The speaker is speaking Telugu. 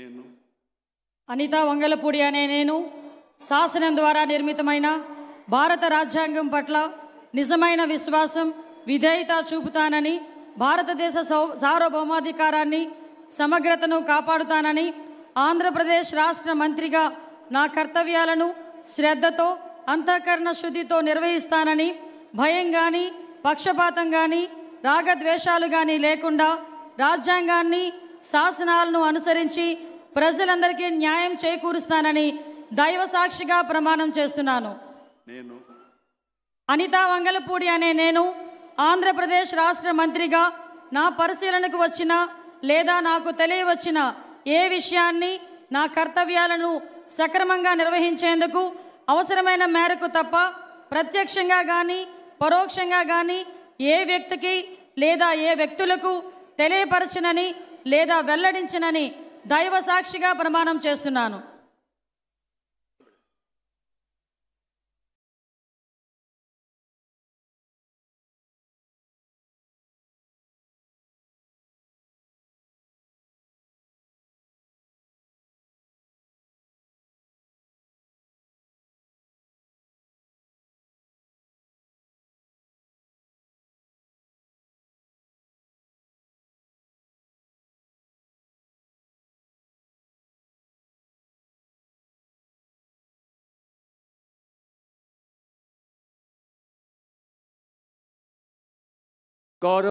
నేను అనితా వంగలపూడి అనే నేను శాసనం ద్వారా నిర్మితమైన భారత రాజ్యాంగం పట్ల నిజమైన విశ్వాసం విధేయత చూపుతానని, భారతదేశ సార్వభౌమాధికారాన్ని సమగ్రతను కాపాడుతానని, ఆంధ్రప్రదేశ్ రాష్ట్ర మంత్రిగా నా కర్తవ్యాలను శ్రద్ధతో అంతఃకరణ శుద్ధితో నిర్వహిస్తానని, భయం కానీ పక్షపాతం కానీ రాగద్వేషాలు కానీ లేకుండా రాజ్యాంగాన్ని శాసనాలను అనుసరించి ప్రజలందరికీ న్యాయం చేకూరుస్తానని దైవ సాక్షిగా ప్రమాణం చేస్తున్నాను. నేను అనితా వంగలపూడి అనే నేను ఆంధ్రప్రదేశ్ రాష్ట్ర మంత్రిగా నా పరిశీలనకు వచ్చిన లేదా నాకు తెలియవచ్చిన ఏ విషయాన్ని నా కర్తవ్యాలను సక్రమంగా నిర్వహించేందుకు అవసరమైన మేరకు తప్ప ప్రత్యక్షంగా కానీ పరోక్షంగా కానీ ఏ వ్యక్తికి లేదా ఏ వ్యక్తులకు తెలియపరచనని లేదా వెల్లడించనని దైవ సాక్షిగా ప్రమాణం చేస్తున్నాను. गौरव